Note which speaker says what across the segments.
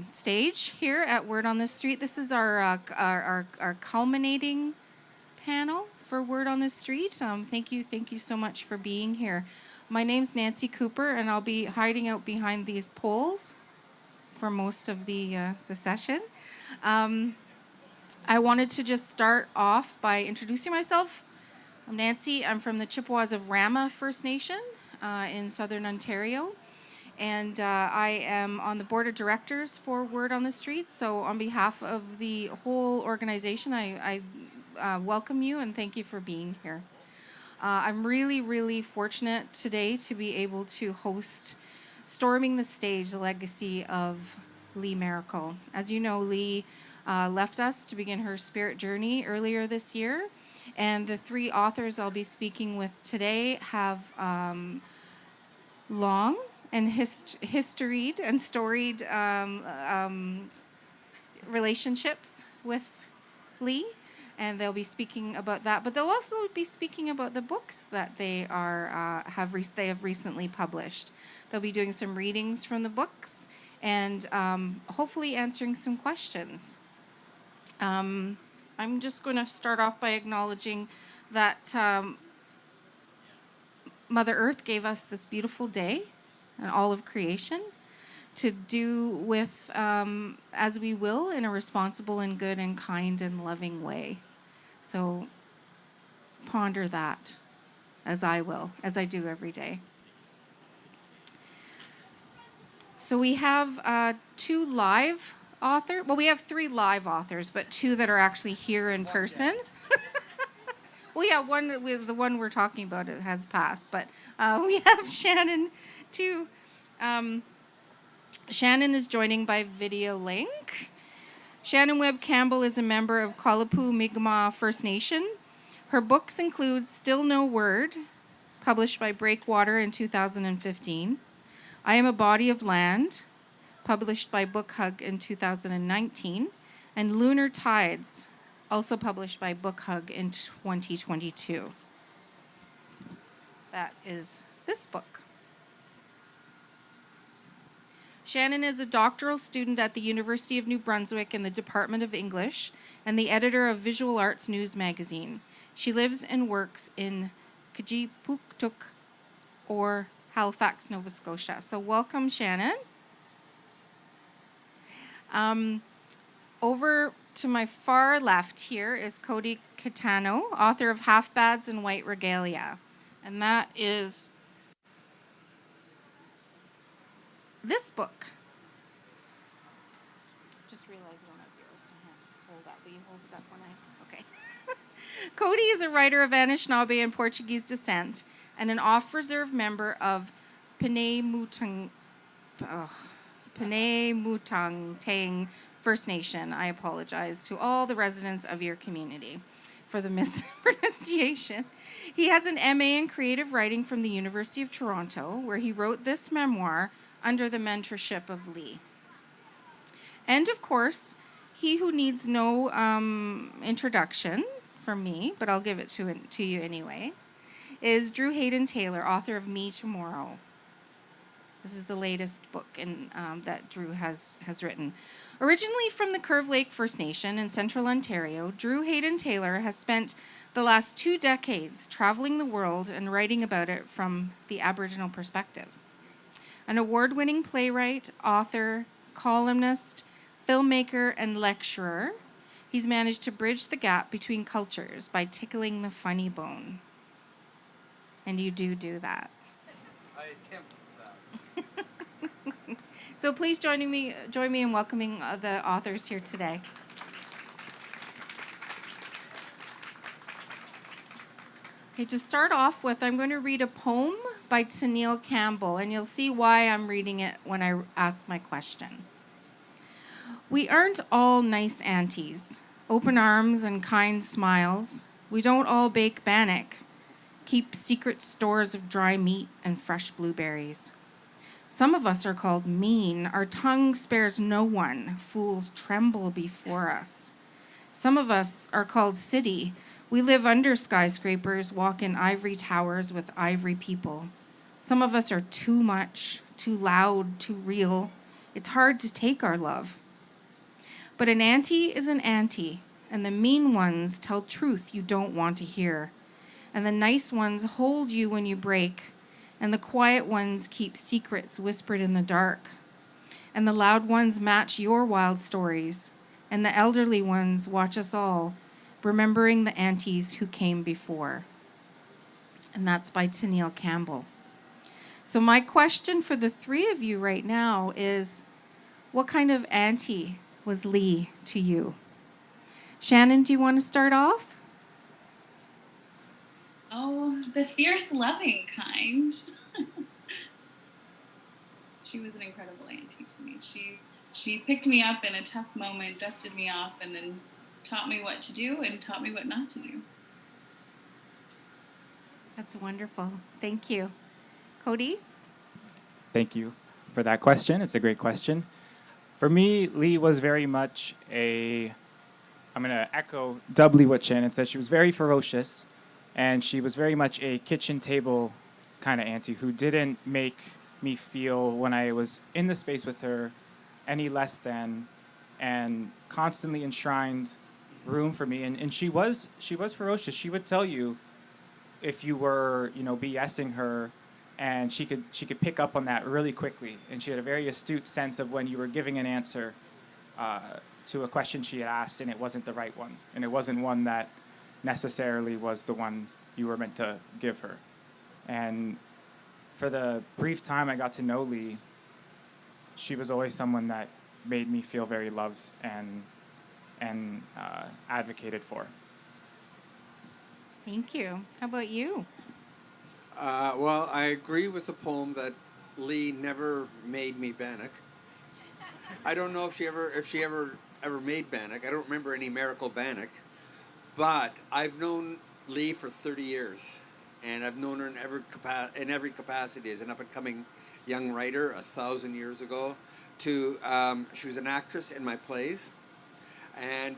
Speaker 1: stage here at Word on the Street. This is our culminating panel for Word on the Street. Thank you so much for being here. My name's Nancy Cooper, and I'll be hiding out behind these poles for most of the session. I wanted to just start off by introducing myself. I'm Nancy. I'm from the Chippewas of Rama First Nation in Southern Ontario. And I am on the board of directors for Word on the Street. So on behalf of the whole organization, I welcome you and thank you for being here. I'm really fortunate today to be able to host Storming the Stage, the legacy of Lee Maracle. As you know, Lee left us to begin her spirit journey earlier this year. And the three authors I'll be speaking with today have long and historied and storied relationships with Lee, and they'll be speaking about that. But they'll also be speaking about the books that they have recently published. They'll be doing some readings from the books and hopefully answering some questions. I'm just going to start off by acknowledging that Mother Earth gave us this beautiful day and all of creation to do with as we will in a responsible and good and kind and loving way. So ponder that as I do every day. So we have two live authors. Well, we have three live authors, but two that are actually here in person. Well, yeah, the one we're talking about it has passed, but we have Shannon too. Shannon is joining by video link. Shannon Webb-Campbell is a member of Kalapu Mi'kmaq First Nation. Her books include Still No Word, published by Breakwater in 2015. I Am a Body of Land, published by Book Hug in 2019. And Lunar Tides, also published by Book Hug in 2022. That is this book. Shannon is a doctoral student at the University of New Brunswick in the Department of English and the editor of Visual Arts News magazine. She lives and works in Kajipuktuk or Halifax, Nova Scotia. So welcome, Shannon. Over to my far left here is Cody Caetano, author of Half Bads and White Regalia. And that is this book. Just realized I don't have yours to hold up. Will you hold it up when I... Okay. Cody is a writer of Anishinaabe and Portuguese descent and an off-reserve member of Penei Mutang First Nation. I apologize to all the residents of your community for the mispronunciation. He has an MA in creative writing from the University of Toronto, where he wrote this memoir under the mentorship of Lee. And of course, he who needs no introduction from me, but I'll give it to you anyway, is Drew Hayden Taylor, author of Me Tomorrow. This is the latest book that Drew has written. Originally from the Curve Lake First Nation in central Ontario, Drew Hayden Taylor has spent the last 2 decades traveling the world and writing about it from the Aboriginal perspective. An award-winning playwright, author, columnist, filmmaker, and lecturer, he's managed to bridge the gap between cultures by tickling the funny bone. And you do that.
Speaker 2: I attempt that.
Speaker 1: So please join me in welcoming the authors here today. Okay, to start off with, I'm going to read a poem by Tennille Campbell, and you'll see why I'm reading it when I ask my question. We aren't all nice aunties, open arms and kind smiles. We don't all bake bannock, keep secret stores of dry meat and fresh blueberries. Some of us are called mean. Our tongue spares no one. Fools tremble before us. Some of us are called city. We live under skyscrapers, walk in ivory towers with ivory people. Some of us are too much, too loud, too real. It's hard to take our love. But an auntie is an auntie, and the mean ones tell truth you don't want to hear. And the nice ones hold you when you break, and the quiet ones keep secrets whispered in the dark. And the loud ones match your wild stories, and the elderly ones watch us all, remembering the aunties who came before. And that's by Tennille Campbell. So my question for the three of you right now is, what kind of auntie was Lee to you? Shannon, do you want to start off?
Speaker 3: Oh, the fierce, loving kind. She was an incredible auntie to me. She picked me up in a tough moment, dusted me off, and then taught me what to do and taught me what not to do.
Speaker 1: That's wonderful. Thank you. Cody?
Speaker 4: Thank you for that question. It's a great question. For me, Lee was very much I'm going to echo doubly what Shannon said. She was very ferocious, and she was very much a kitchen table kind of auntie who didn't make me feel, when I was in the space with her, any less than, and constantly enshrined room for me. And she was ferocious. She would tell you if you were, BSing her, and she could pick up on that really quickly. And she had a very astute sense of when you were giving an answer to a question she had asked, and it wasn't the right one, and it wasn't one that necessarily was the one you were meant to give her. And for the brief time I got to know Lee, she was always someone that made me feel very loved and advocated for.
Speaker 1: Thank you. How about you?
Speaker 2: Well, I agree with the poem that Lee never made me Bannock. I don't know if she ever made Bannock. I don't remember any Maracle Bannock. But I've known Lee for 30 years, and I've known her in every capacity as an up-and-coming young writer 1,000 years ago. She was an actress in my plays, and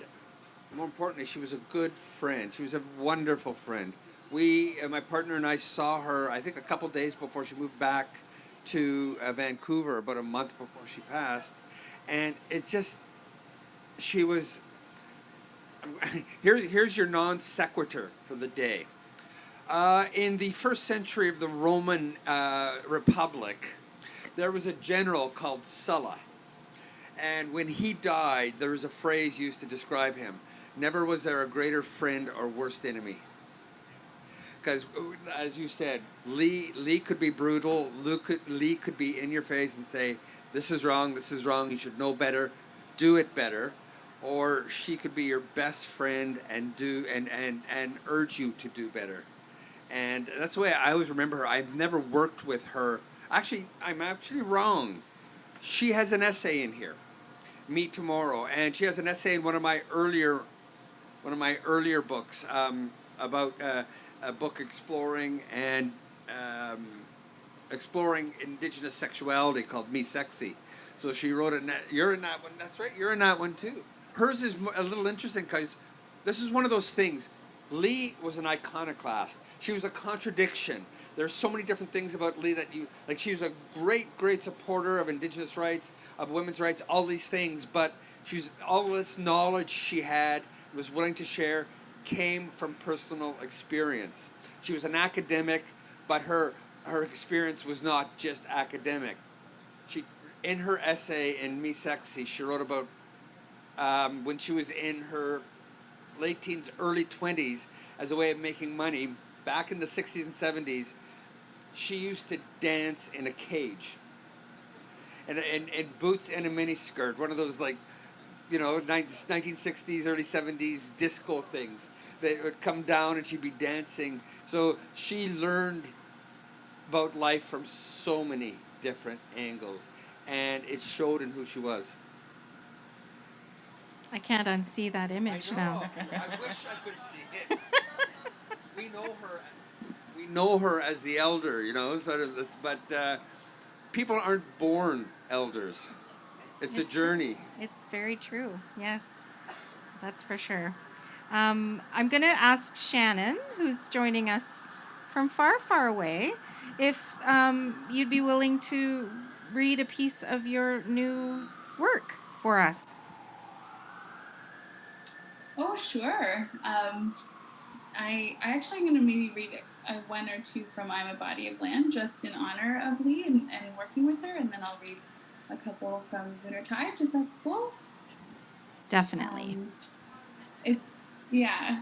Speaker 2: more importantly, she was a good friend. She was a wonderful friend. My partner and I saw her, I think, a couple days before she moved back to Vancouver, about a month before she passed, and she was. Here's your non sequitur for the day. In the first century of the Roman Republic, there was a general called Sulla. And when he died, there was a phrase used to describe him. Never was there a greater friend or worst enemy. Because, as you said, Lee could be brutal. Lee could be in your face and say, this is wrong, you should know better, do it better. Or she could be your best friend and urge you to do better. And that's the way I always remember her. I've never worked with her. Actually, I'm actually wrong. She has an essay in here, Me Tomorrow, and she has an essay in one of my earlier books about a book exploring Indigenous sexuality called Me Sexy. So she wrote it. You're in that one. That's right. You're in that one too. Hers is a little interesting because this is one of those things. Lee was an iconoclast. She was a contradiction. There's so many different things about Lee that she was a great supporter of Indigenous rights, of women's rights, all these things. But all this knowledge she had, was willing to share, came from personal experience. She was an academic, but her experience was not just academic. In her essay in Me Sexy, she wrote about when she was in her late teens, early 20s, as a way of making money. Back in the 60s and 70s, she used to dance in a cage, in boots and a miniskirt, one of those 1960s, early 70s disco things that would come down, and she'd be dancing. So she learned about life from so many different angles, and it showed in who she was.
Speaker 1: I can't unsee that image now.
Speaker 2: I wish I could see it. We know her as the elder, sort of this, but people aren't born elders. It's a journey.
Speaker 1: It's very true. Yes, that's for sure. I'm going to ask Shannon, who's joining us from far, far away, if you'd be willing to read a piece of your new work for us?
Speaker 3: Oh, sure. I actually am going to maybe read one or two from I'm a Body of Land just in honor of Lee and working with her, and then I'll read a couple from Lunar Tides, if that's cool.
Speaker 1: Definitely.
Speaker 3: Yeah,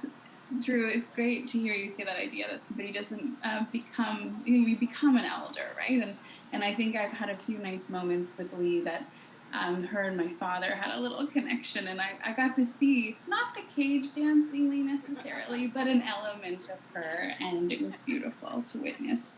Speaker 3: Drew, it's great to hear you say that idea that somebody doesn't become, you become an elder, right? And I think I've had a few nice moments with Lee that her and my father had a little connection, and I got to see, not the cage dancing Lee necessarily, but an element of her, and it was beautiful to witness.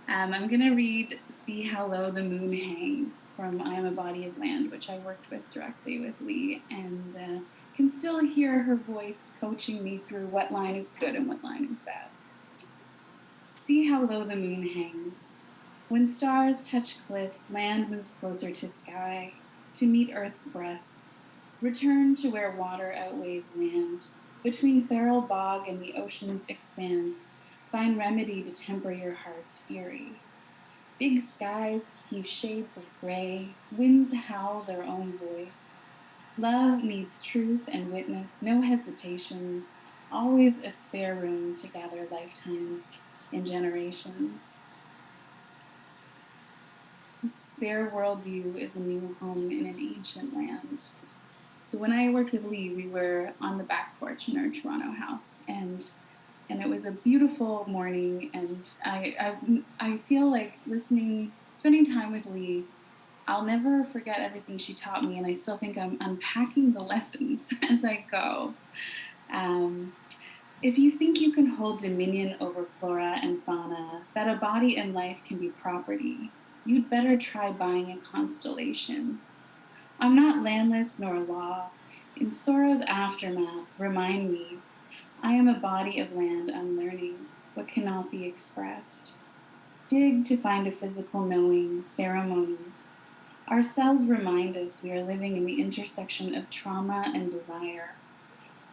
Speaker 3: I'm going to read See How Low the Moon Hangs from I Am a Body of Land, which I worked with directly with Lee, and can still hear her voice coaching me through what line is good and what line is bad. See how low the moon hangs. When stars touch cliffs, land moves closer to sky, to meet Earth's breath. Return to where water outweighs land. Between feral bog and the ocean's expanse, find remedy to temper your heart's fury. Big skies heave shades of gray, winds howl their own voice. Love needs truth and witness, no hesitations, always a spare room to gather lifetimes and generations. Their worldview is a new home in an ancient land. So when I worked with Lee, we were on the back porch in our Toronto house, and it was a beautiful morning, and I feel like spending time with Lee, I'll never forget everything she taught me, and I still think I'm unpacking the lessons as I go. If you think you can hold dominion over flora and fauna, that a body and life can be property, you'd better try buying a constellation. I'm not landless nor law. In sorrow's aftermath, remind me, I am a body of land unlearning what cannot be expressed. Dig to find a physical knowing, ceremony. Our cells remind us we are living in the intersection of trauma and desire,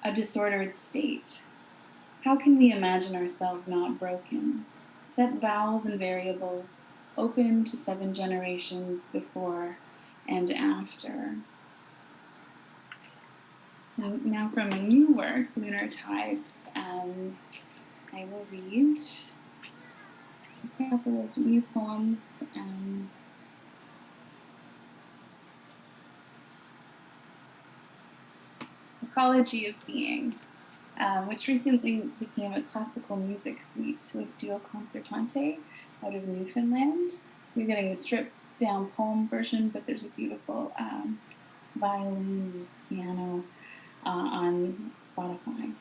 Speaker 3: a disordered state. How can we imagine ourselves not broken? Set vowels and variables, open to 7 generations before and after. And now from my new work, Lunar Tides, I will read a couple of new poems. Ecology of Being, which recently became a classical music suite with duo concertante out of Newfoundland. You're getting the stripped down poem version, but there's a beautiful violin and piano on Spotify.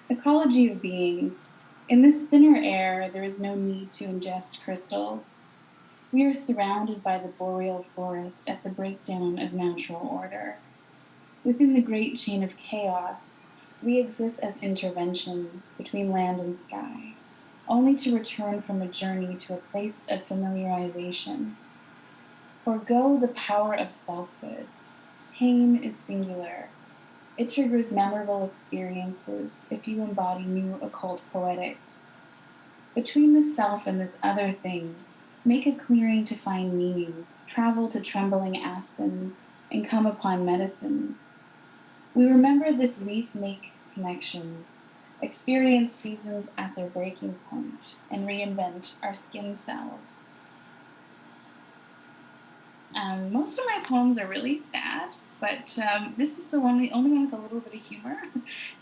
Speaker 3: Ecology of Being. In this thinner air, there is no need to ingest crystals. We are surrounded by the boreal forest at the breakdown of natural order. Within the great chain of chaos, we exist as intervention between land and sky, only to return from a journey to a place of familiarization. Forgo the power of selfhood. Pain is singular. It triggers memorable experiences if you embody new occult poetics. Between the self and this other thing, make a clearing to find meaning, travel to trembling aspens, and come upon medicines. We remember this leaf make connections, experience seasons at their breaking point, and reinvent our skin cells. Most of my poems are really sad, but this is the only one with a little bit of humor.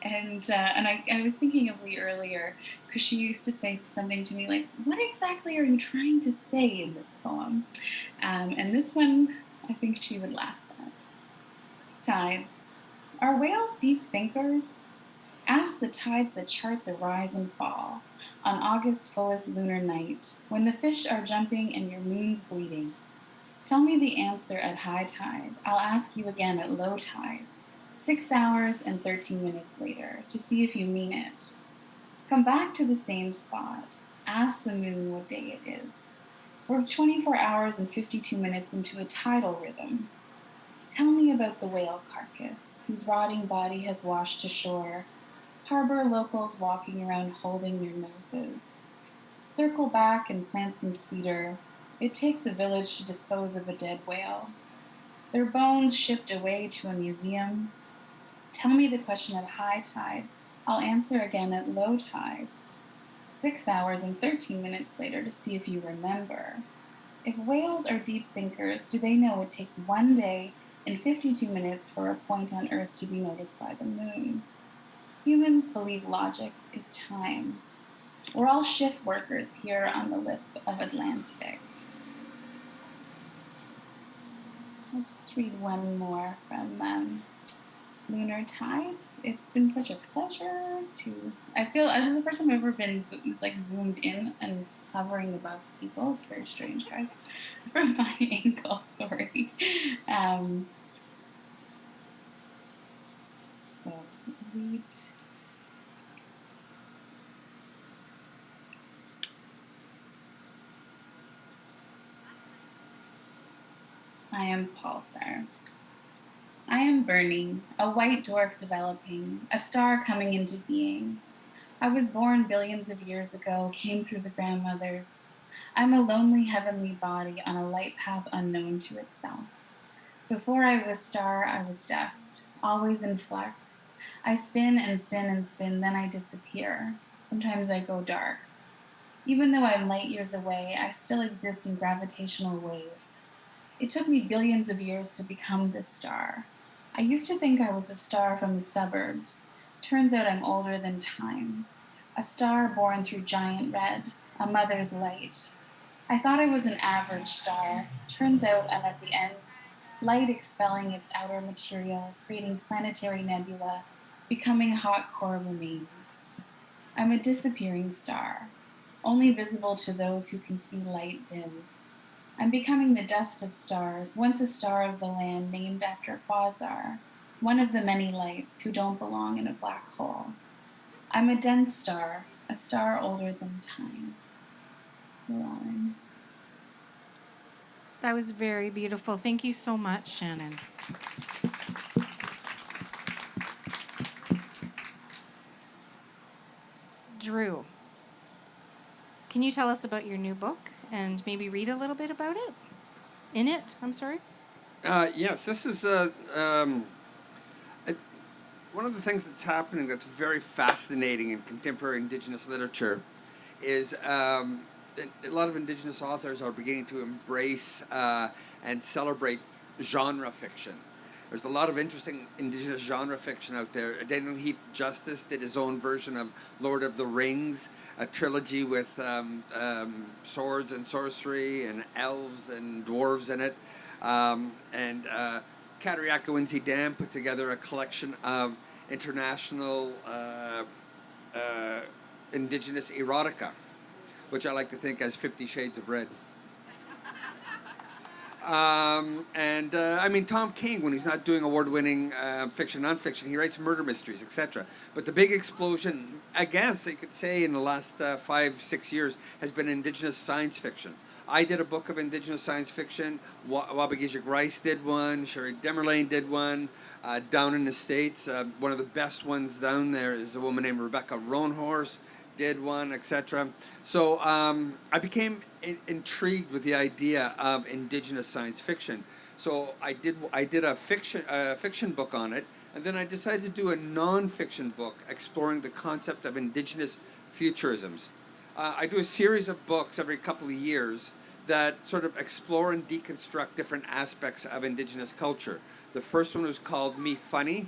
Speaker 3: And I was thinking of Lee earlier, because she used to say something to me like, what exactly are you trying to say in this poem? And this one, I think she would laugh at. Tides. Are whales deep thinkers? Ask the tides that chart the rise and fall on August's fullest lunar night, when the fish are jumping and your moon's bleeding. Tell me the answer at high tide. I'll ask you again at low tide, 6 hours and 13 minutes later, to see if you mean it. Come back to the same spot. Ask the moon what day it is. We're 24 hours and 52 minutes into a tidal rhythm. Tell me about the whale carcass, whose rotting body has washed ashore. Harbor locals walking around holding their noses. Circle back and plant some cedar. It takes a village to dispose of a dead whale. Their bones shipped away to a museum. Tell me the question at high tide. I'll answer again at low tide. 6 hours and 13 minutes later to see if you remember. If whales are deep thinkers, do they know it takes 1 day and 52 minutes for a point on Earth to be noticed by the moon? Humans believe logic is time. We're all shift workers here on the lip of Atlantic. I'll just read one more from Lunar Tides. It's been such a pleasure to, I feel as a person who's ever been like zoomed in and hovering above people. It's very strange, guys, from my angle, sorry. So read. I am Pulsar. I am burning, a white dwarf developing, a star coming into being. I was born billions of years ago, came through the grandmothers. I'm a lonely heavenly body on a light path unknown to itself. Before I was star, I was dust, always in flux. I spin and spin and spin, then I disappear. Sometimes I go dark. Even though I'm light years away, I still exist in gravitational waves. It took me billions of years to become this star. I used to think I was a star from the suburbs. Turns out I'm older than time. A star born through giant red, a mother's light. I thought I was an average star. Turns out I'm at the end. Light expelling its outer material, creating planetary nebula, becoming hot core remains. I'm a disappearing star, only visible to those who can see light dim. I'm becoming the dust of stars, once a star of the land named after Quasar, one of the many lights who don't belong in a black hole. I'm a dense star, a star older than time. Lauren.
Speaker 1: That was very beautiful. Thank you so much, Shannon. Drew, can you tell us about your new book and maybe read a little bit about it? I'm sorry.
Speaker 2: Yes, this is one of the things that's happening that's very fascinating in contemporary Indigenous literature is a lot of Indigenous authors are beginning to embrace and celebrate genre fiction. There's a lot of interesting Indigenous genre fiction out there. Daniel Heath Justice did his own version of Lord of the Rings, a trilogy with swords and sorcery and elves and dwarves in it. And Catariaca Dam put together a collection of international Indigenous erotica, which I like to think as 50 Shades of Red. I mean, Tom King, when he's not doing award-winning fiction, nonfiction, he writes murder mysteries, etc. But the big explosion, I guess you could say, in the last 5-6 years has been Indigenous science fiction. I did a book of Indigenous science fiction. Wabagisha Grice did one. Sherry Demerlane did one. Down in the States, one of the best ones down there is a woman named Rebecca Roanhorse did one, etc. So I became intrigued with the idea of Indigenous science fiction. So I did a fiction book on it, and then I decided to do a non-fiction book exploring the concept of Indigenous futurisms. I do a series of books every couple of years that sort of explore and deconstruct different aspects of Indigenous culture. The first one was called Me Funny,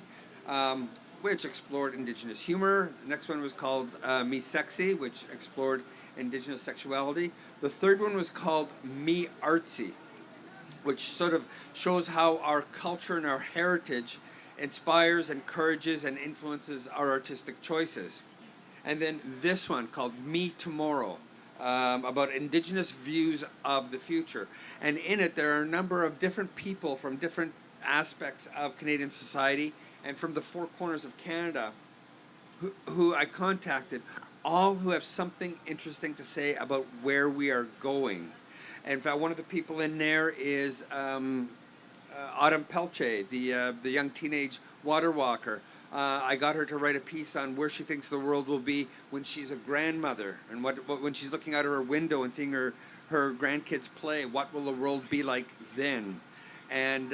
Speaker 2: which explored Indigenous humor. The next one was called Me Sexy, which explored Indigenous sexuality. The third one was called Me Artsy, which sort of shows how our culture and our heritage inspires, encourages, and influences our artistic choices. And then this one called Me Tomorrow, about Indigenous views of the future. And in it, there are a number of different people from different aspects of Canadian society and from the four corners of Canada who I contacted, all who have something interesting to say about where we are going. And in fact, one of the people in there is Autumn Pelche, the young teenage water walker. I got her to write a piece on where she thinks the world will be when she's a grandmother, and what when she's looking out of her window and seeing her her grandkids play? What will the world be like then? And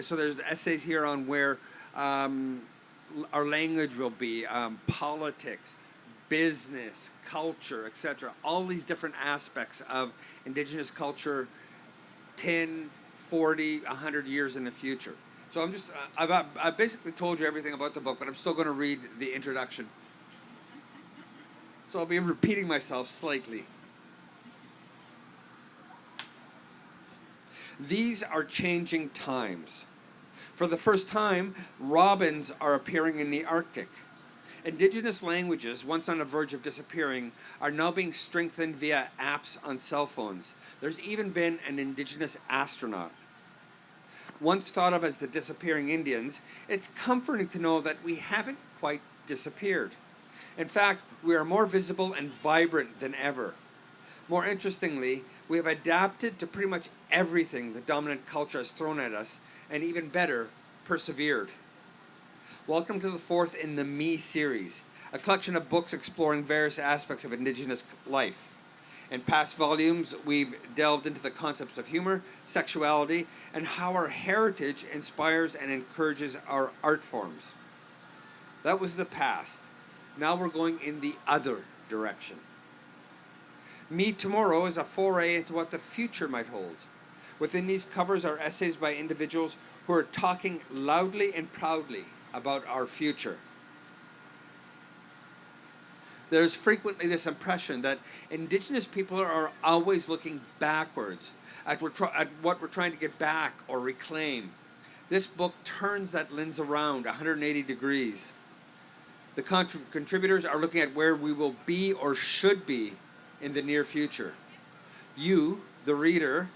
Speaker 2: so there's essays here on where our language will be, politics, business, culture, etc. All these different aspects of Indigenous culture 10, 40, 100 years in the future. So I'm just, I've basically told you everything about the book, but I'm still going to read the introduction. So I'll be repeating myself slightly. These are changing times. For the first time, robins are appearing in the Arctic. Indigenous languages, once on the verge of disappearing, are now being strengthened via apps on cell phones. There's even been an Indigenous astronaut. Once thought of as the disappearing Indians, it's comforting to know that we haven't quite disappeared. In fact, we are more visible and vibrant than ever. More interestingly, we have adapted to pretty much everything the dominant culture has thrown at us, and even better, persevered. Welcome to the fourth in the Me series, a collection of books exploring various aspects of Indigenous life. In past volumes, we've delved into the concepts of humor, sexuality, and how our heritage inspires and encourages our art forms. That was the past. Now we're going in the other direction. Me Tomorrow is a foray into what the future might hold. Within these covers are essays by individuals who are talking loudly and proudly about our future. There's frequently this impression that Indigenous people are always looking backwards at what we're trying to get back or reclaim. This book turns that lens around 180 degrees. The contributors are looking at where we will be or should be in the near future. You, the reader,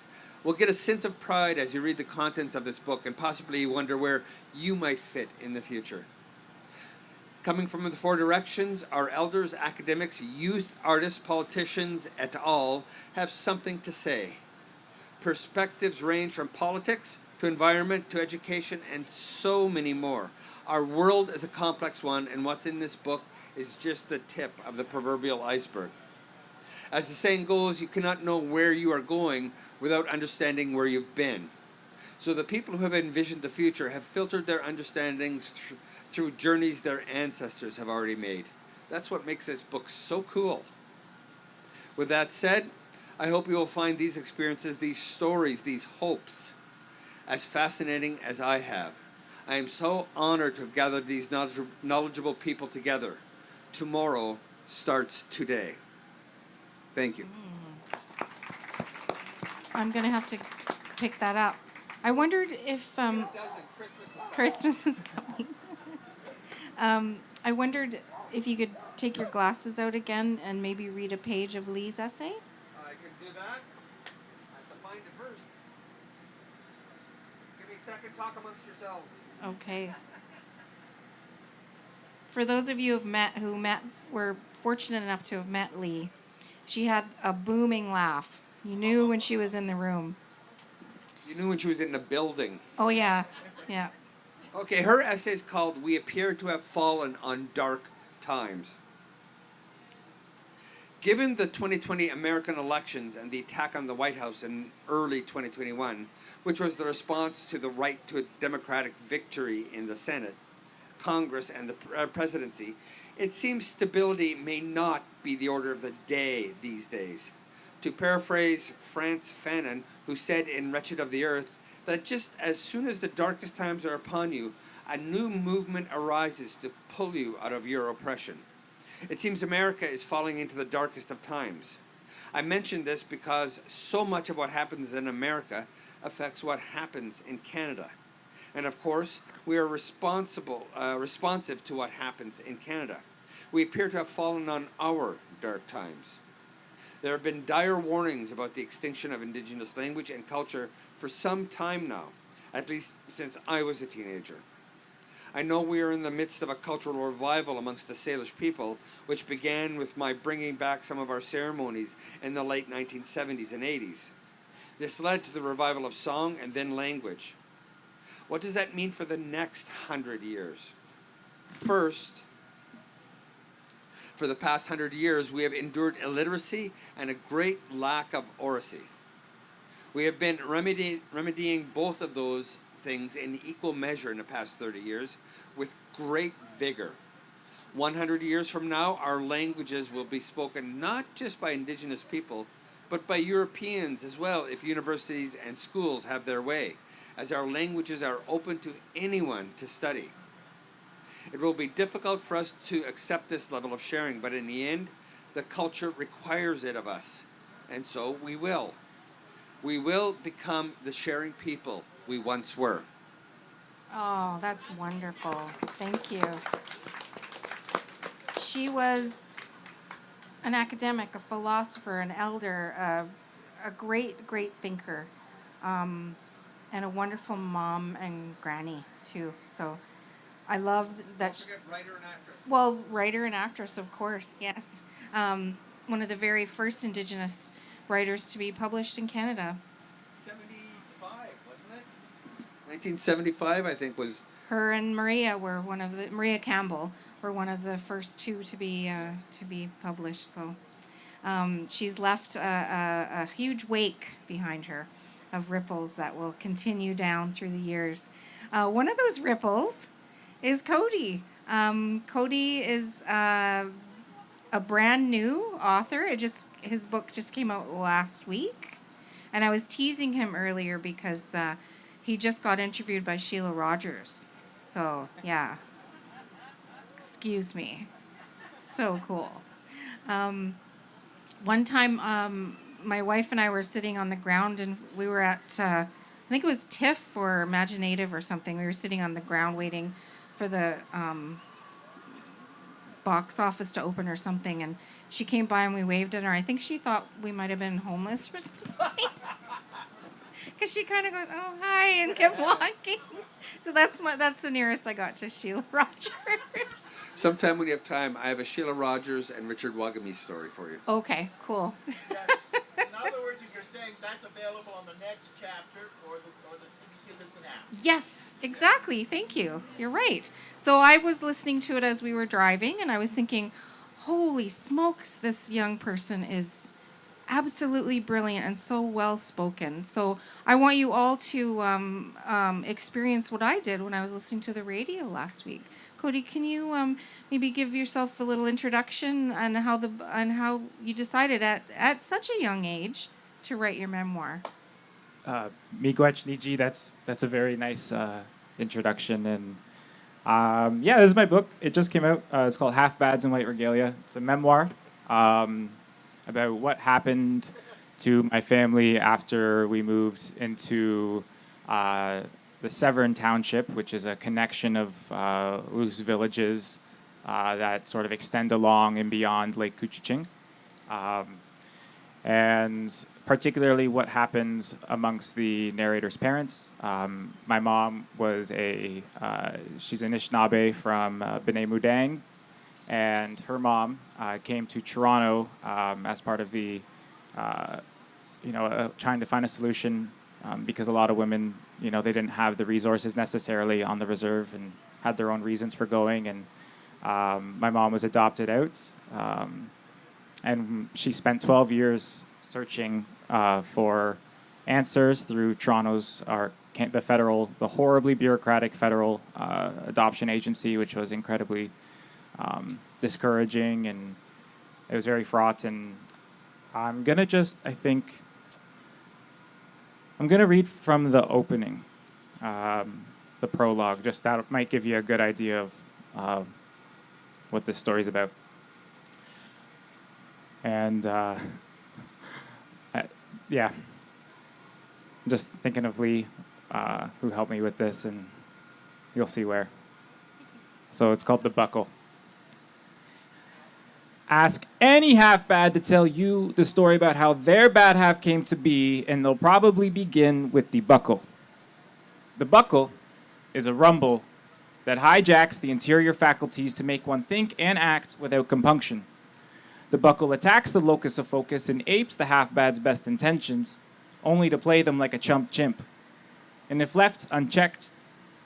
Speaker 2: will get a sense of pride as you read the contents of this book and possibly wonder where you might fit in the future. Coming from the four directions, our elders, academics, youth, artists, politicians, et al. Have something to say. Perspectives range from politics to environment to education and so many more. Our world is a complex one, and what's in this book is just the tip of the proverbial iceberg. As the saying goes, you cannot know where you are going without understanding where you've been. So the people who have envisioned the future have filtered their understandings through journeys their ancestors have already made. That's what makes this book so cool. With that said, I hope you will find these experiences, these stories, these hopes, as fascinating as I have. I am so honored to have gathered these knowledgeable people together. Tomorrow starts today. Thank you.
Speaker 1: I'm going to have to pick that up. I wondered if Christmas is coming. I wondered if you could take your glasses out again and maybe read a page of Lee's essay.
Speaker 2: I can do that. I have to find it first. Give me a second. Talk amongst yourselves.
Speaker 1: Okay. For those of you who were fortunate enough to have met Lee, she had a booming laugh. You knew when she was in the room.
Speaker 2: You knew when she was in the building.
Speaker 1: Oh, yeah. Yeah.
Speaker 2: Okay, her essay is called We Appear to Have Fallen on Dark Times. Given the 2020 American elections and the attack on the White House in early 2021, which was the response to the right to a democratic victory in the Senate, Congress, and the presidency, it seems stability may not be the order of the day these days. To paraphrase Frantz Fanon, who said in Wretched of the Earth, that just as soon as the darkest times are upon you, a new movement arises to pull you out of your oppression. It seems America is falling into the darkest of times. I mention this because so much of what happens in America affects what happens in Canada. And of course, we are responsive to what happens in Canada. We appear to have fallen on our dark times. There have been dire warnings about the extinction of Indigenous language and culture for some time now, at least since I was a teenager. I know we are in the midst of a cultural revival amongst the Salish people, which began with my bringing back some of our ceremonies in the late 1970s and 80s. This led to the revival of song and then language. What does that mean for the next 100 years? First, For the past 100 years, we have endured illiteracy and a great lack of oracy. We have been remedying both of those things in equal measure in the past 30 years with great vigor. 100 years from now, our languages will be spoken not just by Indigenous people, but by Europeans as well, if universities and schools have their way, as our languages are open to anyone to study. It will be difficult for us to accept this level of sharing, but in the end, the culture requires it of us, and so we will. We will become the sharing people we once were.
Speaker 1: Oh, that's wonderful. Thank you. She was an academic, a philosopher, an elder, a great, great thinker, and a wonderful mom and granny, too. So I love that.
Speaker 2: Don't forget writer and actress.
Speaker 1: Well, writer and actress, of course, yes. One of the very first Indigenous writers to be published in Canada.
Speaker 2: 75, wasn't it? 1975, I think, was.
Speaker 1: Her and Maria were Maria Campbell were one of the first two to be published. So she's left a huge wake behind her of ripples that will continue down through the years. One of those ripples is Cody. Cody is a brand new author. His book just came out last week, and I was teasing him earlier because he just got interviewed by Sheila Rogers. So yeah, excuse me. So cool. One time, my wife and I were sitting on the ground, and we were at I think it was TIFF or Imaginative or something. We were sitting on the ground waiting for the box office to open or something, and she came by and we waved at her. I think she thought we might have been homeless or something. Because she kind of goes, "Oh, hi," and kept walking. So that's the nearest I got to Sheila Rogers.
Speaker 2: Sometime when you have time, I have a Sheila Rogers and Richard Wagamese story for you.
Speaker 1: Okay, cool.
Speaker 5: Yes. In other words, you're saying that's available on the next chapter or the CBC Listen app.
Speaker 1: Yes, exactly. Thank you. You're right. So I was listening to it as we were driving, and I was thinking, holy smokes, this young person is absolutely brilliant and so well spoken. So I want you all to experience what I did when I was listening to the radio last week. Cody, can you maybe give yourself a little introduction on how you decided at such a young age to write your memoir?
Speaker 4: Miigwech Niji, that's a very nice introduction. And yeah, this is my book. It just came out. It's called Half Bads and White Regalia. It's a memoir about what happened to my family after we moved into the Severn Township, which is a connection of loose villages that sort of extend along and beyond Lake Couchiching. And particularly what happens amongst the narrator's parents. My mom was she's an Anishinaabe from B'nai Mudang, and her mom came to Toronto as part of the, trying to find a solution because a lot of women, they didn't have the resources necessarily on the reserve and had their own reasons for going. And my mom was adopted out, and she spent 12 years searching for answers through Toronto's, the horribly bureaucratic federal adoption agency, which was incredibly discouraging, and it was very fraught. And I'm gonna read from the opening, the prologue. Just that might give you a good idea of what this story's about. And yeah, just thinking of Lee, who helped me with this, and you'll see where. So it's called The Buckle. Ask any half-bad to tell you the story about how their bad half came to be, and they'll probably begin with the buckle. The buckle is a rumble that hijacks the interior faculties to make one think and act without compunction. The buckle attacks the locus of focus and apes the half-bad's best intentions, only to play them like a chump chimp. And if left unchecked,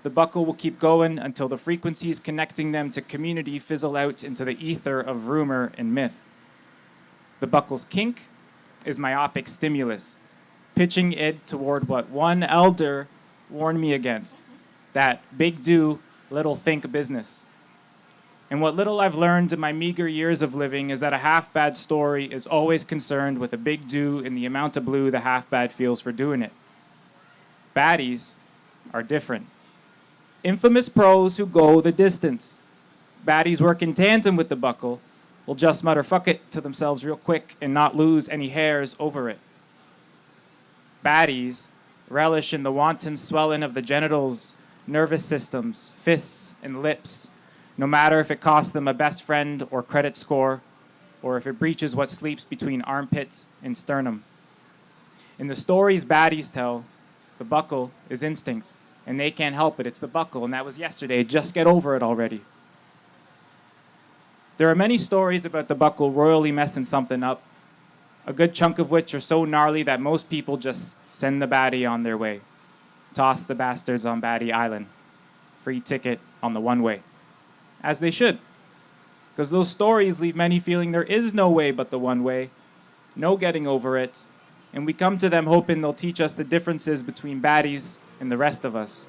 Speaker 4: the buckle will keep going until the frequencies connecting them to community fizzle out into the ether of rumor and myth. The buckle's kink is myopic stimulus, pitching it toward what one elder warned me against, that big do, little think business. And what little I've learned in my meager years of living is that a half-bad story is always concerned with a big do and the amount of blue the half-bad feels for doing it. Baddies are different. Infamous pros who go the distance. Baddies work in tandem with the buckle will just mutter fuck it to themselves real quick and not lose any hairs over it. Baddies relish in the wanton swelling of the genitals, nervous systems, fists, and lips, no matter if it costs them a best friend or credit score, or if it breaches what sleeps between armpits and sternum. In the stories baddies tell, the buckle is instinct, and they can't help it. It's the buckle, and that was yesterday. Just get over it already. There are many stories about the buckle royally messing something up, a good chunk of which are so gnarly that most people just send the baddie on their way. Toss the bastards on Baddie Island. Free ticket on the one-way. As they should. Because those stories leave many feeling there is no way but the one way, no getting over it, and we come to them hoping they'll teach us the differences between baddies and the rest of us.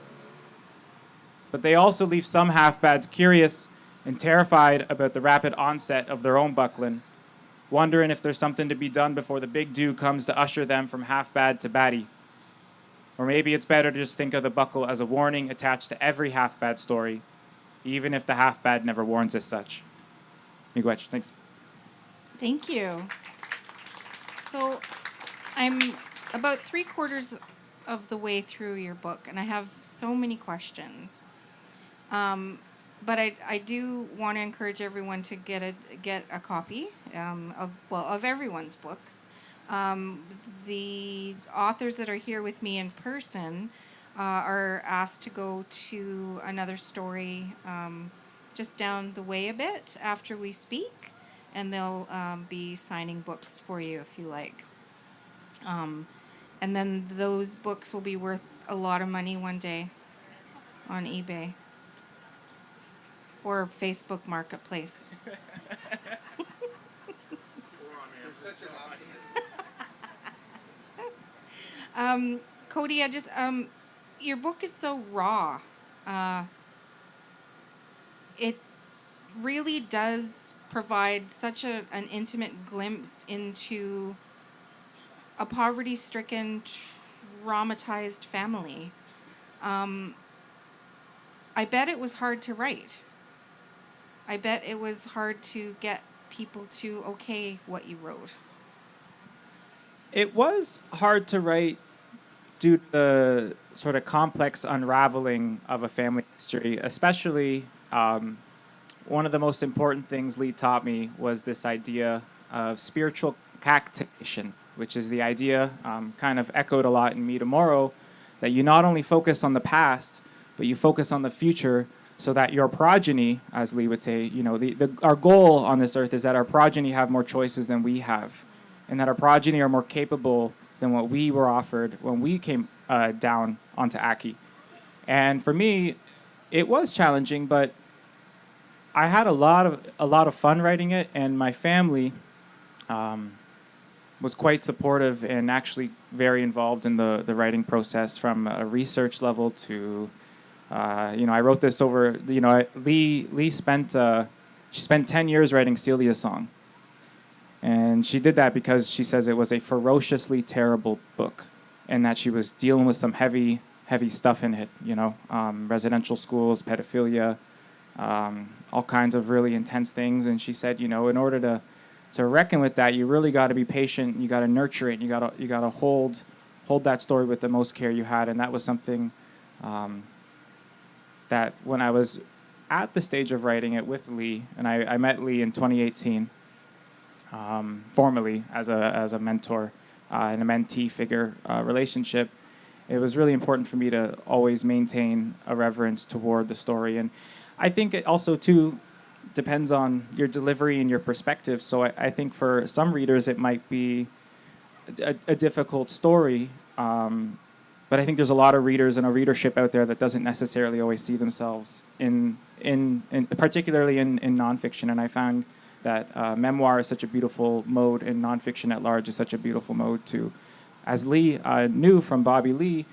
Speaker 4: But they also leave some half-bads curious and terrified about the rapid onset of their own buckling, wondering if there's something to be done before the big do comes to usher them from half-bad to baddie. Or maybe it's better to just think of the buckle as a warning attached to every half-bad story, even if the half-bad never warns as such. Miigwech, thanks.
Speaker 1: Thank you. So I'm about 3/4 of the way through your book, and I have so many questions. But I do want to encourage everyone to get a copy of everyone's books. The authors that are here with me in person are asked to go to another story just down the way a bit after we speak, and they'll be signing books for you if you like. And then those books will be worth a lot of money one day on eBay or Facebook Marketplace. Cody, I just your book is so raw. It really does provide such an intimate glimpse into a poverty-stricken, traumatized family. I bet it was hard to write. I bet it was hard to get people to okay what you wrote.
Speaker 4: It was hard to write due to the sort of complex unraveling of a family history, especially one of the most important things Lee taught me was this idea of spiritual cactation, which is the idea kind of echoed a lot in Me Tomorrow, that you not only focus on the past, but you focus on the future so that your progeny, as Lee would say, you know, our goal on this earth is that our progeny have more choices than we have, and that our progeny are more capable than what we were offered when we came down onto Aki. And for me, it was challenging, but I had a lot of fun writing it, and my family was quite supportive and actually very involved in the writing process, from a research level to, I wrote this over, Lee spent 10 years writing Celia's song. And she did that because she says it was a ferociously terrible book, and that she was dealing with some heavy stuff in it, residential schools, pedophilia, all kinds of really intense things. And she said, in order to reckon with that, you really got to be patient. You got to nurture it. You got to hold that story with the most care you had. And that was something that when I was at the stage of writing it with Lee, and I met Lee in 2018, formally as a mentor and a mentee figure relationship, it was really important for me to always maintain a reverence toward the story. And I think it also, too, depends on your delivery and your perspective. So I think for some readers it might be a difficult story But I think there's a lot of readers and a readership out there that doesn't necessarily always see themselves in particularly in nonfiction. And I found that memoir is such a beautiful mode, and nonfiction at large is such a beautiful mode to, as Lee knew from Bobby Lee,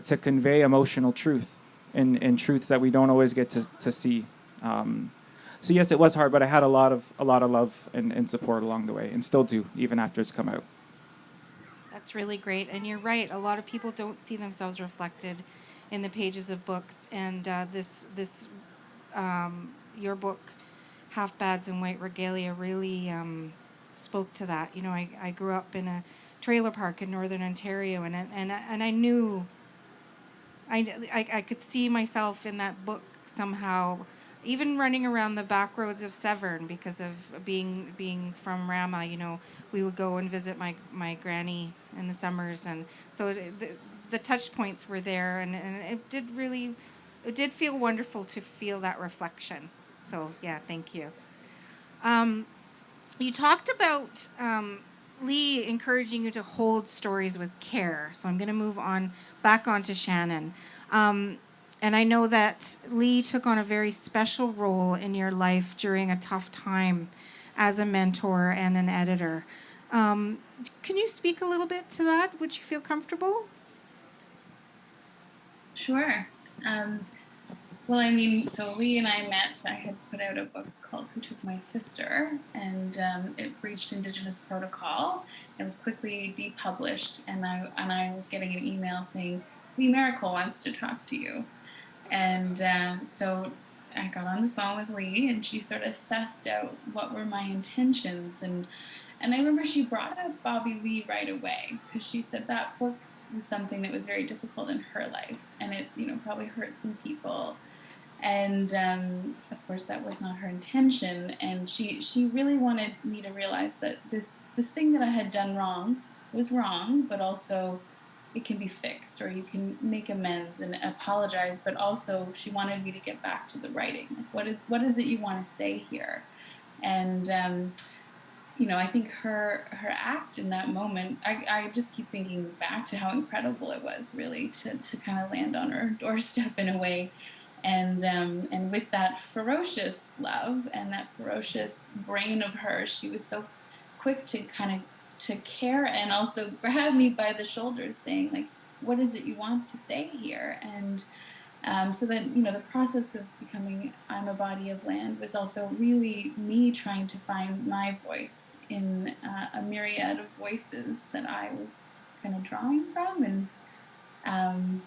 Speaker 4: to convey emotional truth and truths that we don't always get to see. So yes, it was hard, but I had a lot of love and support along the way, and still do, even after it's come out.
Speaker 1: That's really great, and you're right. A lot of people don't see themselves reflected in the pages of books, and your book, Half Bads and White Regalia, really spoke to that. You know, I grew up in a trailer park in Northern Ontario, and I knew I could see myself in that book somehow, even running around the back roads of Severn because of being from Rama. You know, we would go and visit my granny in the summers, and so the touch points were there, and it did feel wonderful to feel that reflection. So yeah, thank you. You talked about Lee encouraging you to hold stories with care. So I'm going to move on back onto Shannon. And I know that Lee took on a very special role in your life during a tough time as a mentor and an editor. Can you speak a little bit to that? Would you feel comfortable?
Speaker 3: Sure. Well, I mean, so Lee and I met. I had put out a book called Who Took My Sister, and it reached Indigenous protocol. It was quickly depublished, and I was getting an email saying, Lee Maracle wants to talk to you. And so I got on the phone with Lee, and she sort of sussed out what were my intentions. And I remember she brought up Bobby Lee right away, because she said that book was something that was very difficult in her life, and it, you know, probably hurt some people. And of course, that was not her intention. And she really wanted me to realize that this thing that I had done wrong was wrong, but also it can be fixed, or you can make amends and apologize. But also, she wanted me to get back to the writing. Like, what is it you want to say here? And you know, I think her act in that moment, I just keep thinking back to how incredible it was, really, to kind of land on her doorstep in a way. And with that ferocious love and that ferocious brain of hers, she was so quick to kind of to care, and also grab me by the shoulders, saying, like, what is it you want to say here? And so that, you know, the process of becoming I'm a Body of Land was also really me trying to find my voice in a myriad of voices that I was kind of drawing from. And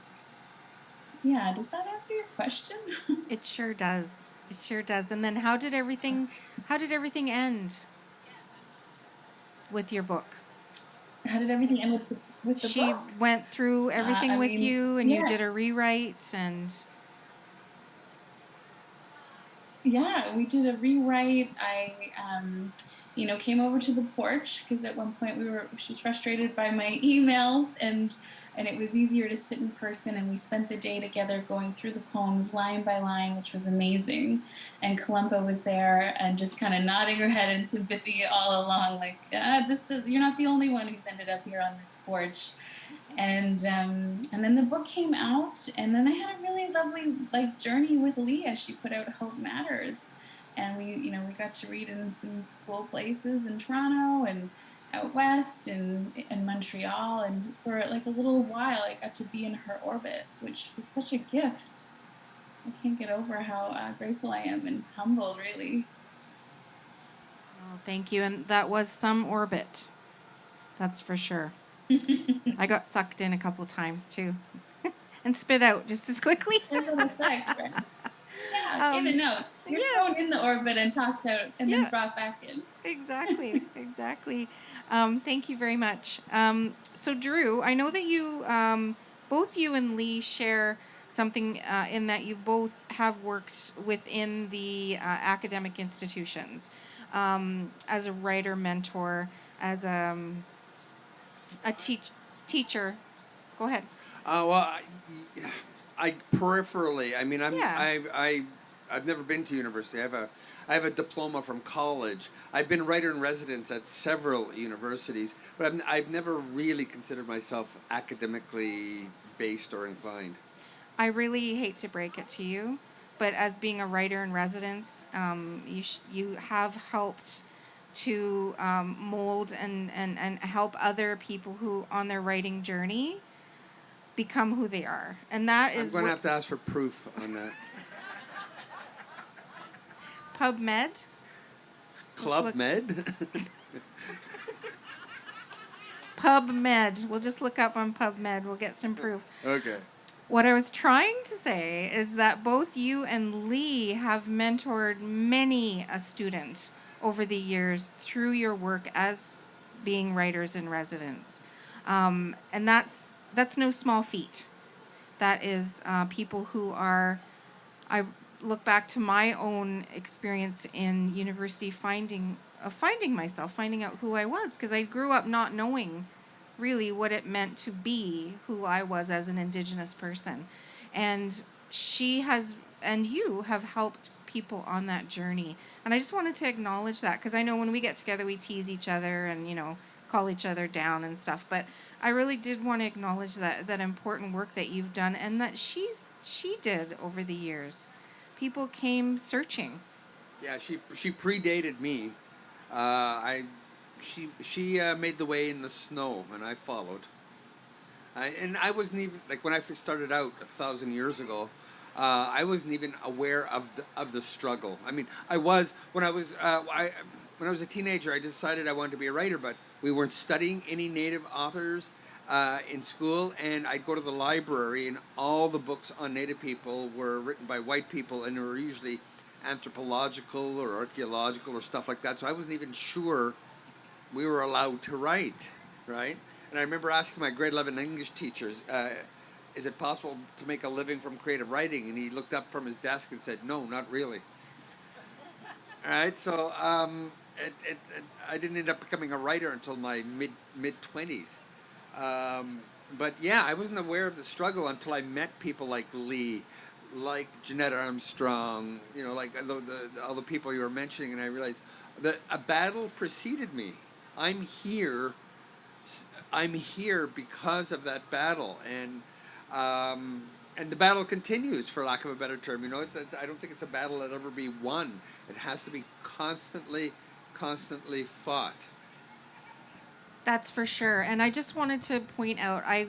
Speaker 3: yeah, does that answer your question?
Speaker 1: It sure does. It sure does. And then how did everything end with your book?
Speaker 3: How did everything end with the
Speaker 1: She
Speaker 3: book?
Speaker 1: went through everything with you, and
Speaker 3: yeah.
Speaker 1: you did a rewrite, and
Speaker 3: Yeah, we did a rewrite. I you know, came over to the porch because at one point she was frustrated by my emails, and it was easier to sit in person, and we spent the day together going through the poems line by line, which was amazing. And Columba was there and just kind of nodding her head in sympathy all along, like, you're not the only one who's ended up here on this porch. And then the book came out, and then I had a really lovely journey with Leah. She put out Hope Matters, and we got to read in some cool places in Toronto and out west and in Montreal, and for a little while I got to be in her orbit, which was such a gift. I can't get over how grateful I am and humbled, really.
Speaker 1: oh, thank you. And that was some orbit, that's for sure. I got sucked in a couple times too, and spit out just as quickly.
Speaker 3: Yeah, give a note. You're thrown in the orbit and tossed out, and then brought back in.
Speaker 1: Exactly. Thank you very much. So Drew, I know that you, both you and Lee share something in that you both have worked within the academic institutions as a writer, mentor, as a teacher. Go ahead.
Speaker 2: Well, I peripherally. I mean,
Speaker 1: Yeah.
Speaker 2: I've never been to university. I have a diploma from college. I've been writer in residence at several universities, but I've never really considered myself academically based or inclined.
Speaker 1: I really hate to break it to you, but as being a writer in residence, you have helped to mold and help other people who on their writing journey become who they are, and that
Speaker 2: I'm
Speaker 1: is
Speaker 2: going to
Speaker 1: what
Speaker 2: have to ask for proof on that.
Speaker 1: PubMed.
Speaker 2: Club
Speaker 1: look-
Speaker 2: Med?
Speaker 1: PubMed. We'll just look up on PubMed. We'll get some proof.
Speaker 2: Okay.
Speaker 1: What I was trying to say is that both you and Lee have mentored many a student over the years through your work as being writers in residence. And that's no small feat. That is people who are, I look back to my own experience in university finding myself, finding out who I was, because I grew up not knowing really what it meant to be who I was as an Indigenous person. And she has, and you have helped people on that journey. And I just wanted to acknowledge that, because I know when we get together, we tease each other and, call each other down and stuff. But I really did want to acknowledge that important work that you've done and that she did over the years. People came searching.
Speaker 2: Yeah, she predated me. She made the way in the snow, and I followed. And I wasn't even, like, when I first started out 1,000 years ago, I wasn't even aware of the struggle. I mean, I was when I was a teenager. I decided I wanted to be a writer, but we weren't studying any Native authors in school, and I'd go to the library, and all the books on Native people were written by white people, and they were usually anthropological or archaeological or stuff like that. So I wasn't even sure we were allowed to write, right? And I remember asking my grade 11 English teachers, is it possible to make a living from creative writing? And he looked up from his desk and said, no, not really. All right, so I didn't end up becoming a writer until my mid-20s. But yeah, I wasn't aware of the struggle until I met people like Lee, like Jeanette Armstrong, like all the people you were mentioning, and I realized that a battle preceded me. I'm here because of that battle, and the battle continues, for lack of a better term. I don't think it's a battle that'll ever be won. It has to be constantly fought.
Speaker 1: That's for sure. And I just wanted to point out, I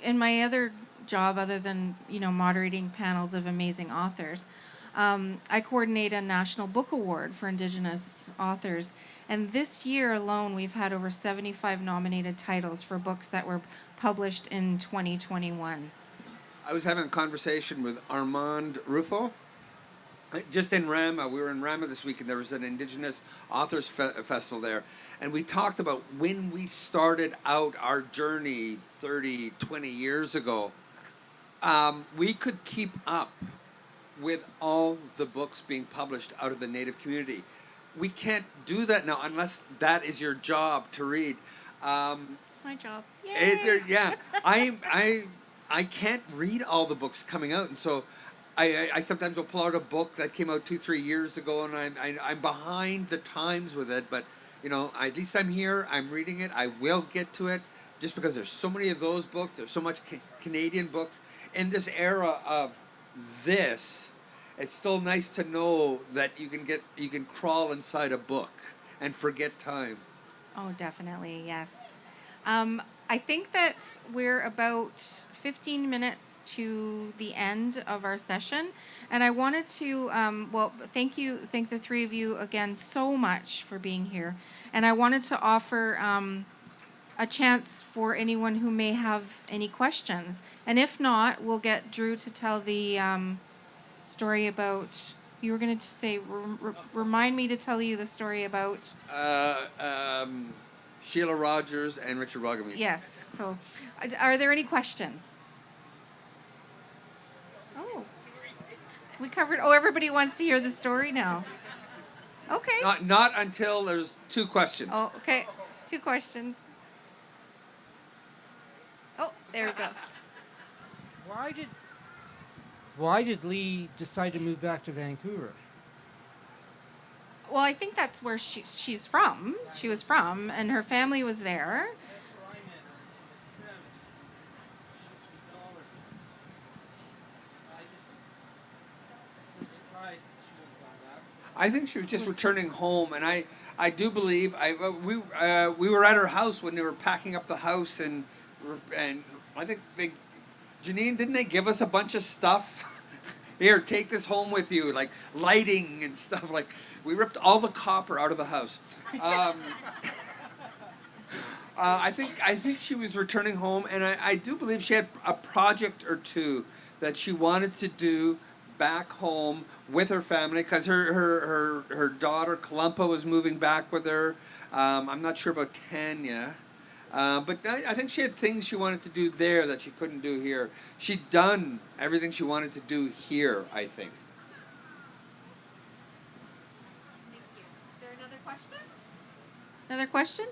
Speaker 1: in my other job, other than moderating panels of amazing authors, I coordinate a National Book Award for Indigenous authors. And this year alone, we've had over 75 nominated titles for books that were published in 2021.
Speaker 2: I was having a conversation with Armand Rufo. Just in Rama, we were in Rama this week, and there was an Indigenous Authors Festival there. And we talked about when we started out our journey 30, 20 years ago, we could keep up with all the books being published out of the Native community. We can't do that now unless that is your job to read.
Speaker 1: It's my job. Yay!
Speaker 2: Yeah, I can't read all the books coming out, and so I sometimes will pull out a book that came out 2-3 years ago, and I'm behind the times with it. But at least I'm here. I'm reading it. I will get to it, just because there's so many of those books. There's so much Canadian books in this era of this. It's still nice to know that you can crawl inside a book and forget time.
Speaker 1: Oh, definitely, yes. I think that we're about 15 minutes to the end of our session, and I wanted to, thank the three of you again so much for being here, and I wanted to offer a chance for anyone who may have any questions, and if not, we'll get Drew to tell the story about. You were going to say, remind me to tell you the story about.
Speaker 2: Sheila Rogers and Richard Wagamese.
Speaker 1: Yes. So, are there any questions? Oh, we covered. Oh, everybody wants to hear the story now. Okay.
Speaker 2: Not until there's 2 questions.
Speaker 1: Oh, okay. 2 questions. Oh, there we go.
Speaker 6: Why did Lee decide to move back to Vancouver?
Speaker 1: Well, I think that's where she's from. She was from, and her family was there.
Speaker 6: That's where I met her in the 70s. She was with all
Speaker 2: I think she was just returning home, and I do believe we were at her house when they were packing up the house, and I think Janine, didn't they give us a bunch of stuff? Here, take this home with you, like lighting and stuff. Like we ripped all the copper out of the house. I think she was returning home, and I do believe she had a project or two that she wanted to do back home with her family, because her daughter Kalumpa was moving back with her. I'm not sure about Tanya, but I think she had things she wanted to do there that she couldn't do here. She'd done everything she wanted to do here, I think.
Speaker 1: Thank you. Is there another question? Another question?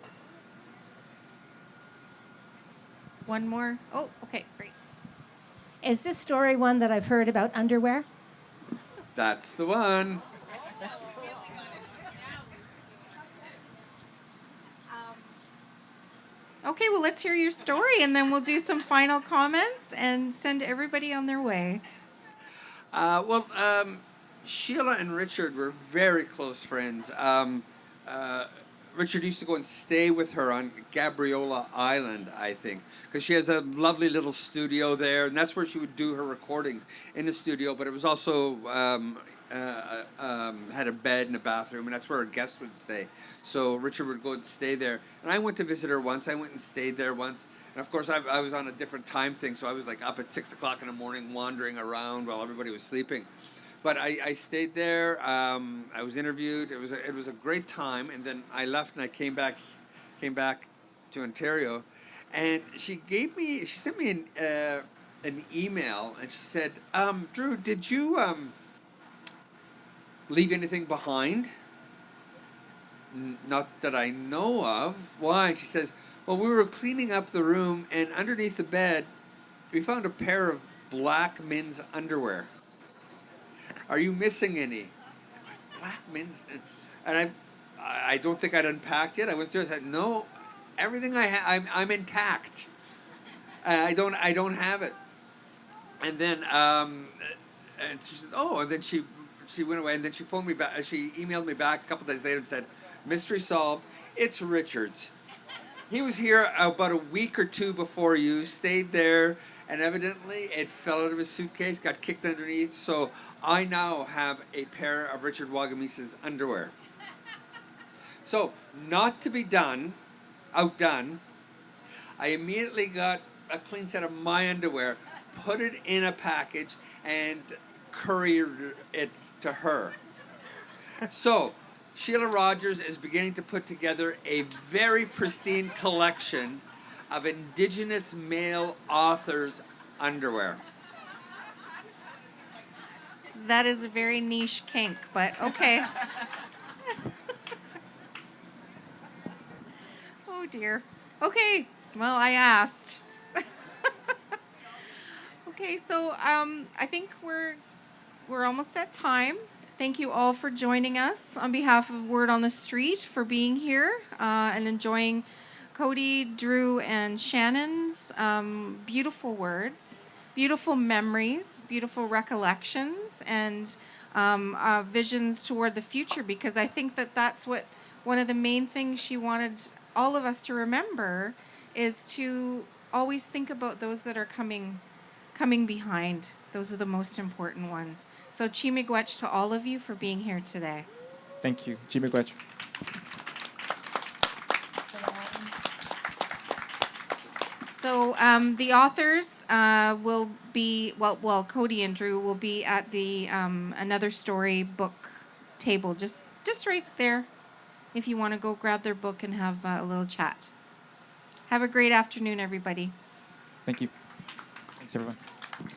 Speaker 1: One more. Oh, okay, great.
Speaker 7: Is this story one that I've heard about underwear?
Speaker 2: That's the one.
Speaker 1: Okay, well, let's hear your story, and then we'll do some final comments and send everybody on their way.
Speaker 2: Sheila and Richard were very close friends. Richard used to go and stay with her on Gabriola Island, I think, because she has a lovely little studio there, and that's where she would do her recordings, in the studio. But it was also had a bed and a bathroom, and that's where her guests would stay. So Richard would go and stay there, and I went to visit her once. I went and stayed there once, and of course I was on a different time thing, so I was like up at 6 o'clock in the morning, wandering around while everybody was sleeping. But I stayed there. I was interviewed. It was a great time. And then I left and I came back to Ontario, and she sent me an email, and she said, Drew, did you leave anything behind? Not that I know of. Why? And she says, well, we were cleaning up the room, and underneath the bed, we found a pair of black men's underwear. Are you missing any? Black men's, and I don't think I'd unpacked yet. I went through. I said, no, everything I have, I'm intact. I don't have it. And then and she said, oh, and then she went away, and then she phoned me back. She emailed me back a couple days later and said, mystery solved. It's Richard's. He was here about a week or two before you. Stayed there. And evidently, it fell out of his suitcase, got kicked underneath. So I now have a pair of Richard Wagamisa's underwear. So, not to be outdone, I immediately got a clean set of my underwear, put it in a package, and couriered it to her. So, Sheila Rogers is beginning to put together a very pristine collection of Indigenous male authors' underwear.
Speaker 1: That is a very niche kink, but okay. Oh dear. Okay, well, I asked. Okay, so I think we're almost at time. Thank you all for joining us on behalf of Word on the Street, for being here and enjoying Cody, Drew, and Shannon's beautiful words, beautiful memories, beautiful recollections, and visions toward the future, because I think that that's what one of the main things she wanted all of us to remember, is to always think about those that are coming behind. Those are the most important ones. So Chi-miigwech to all of you for being here today.
Speaker 4: Thank you. Chi-miigwech.
Speaker 1: So the authors will be, well, Cody and Drew will be at the Another Story book table, just right there, if you want to go grab their book and have a little chat. Have a great afternoon, everybody.
Speaker 4: Thank you. Thanks, everyone.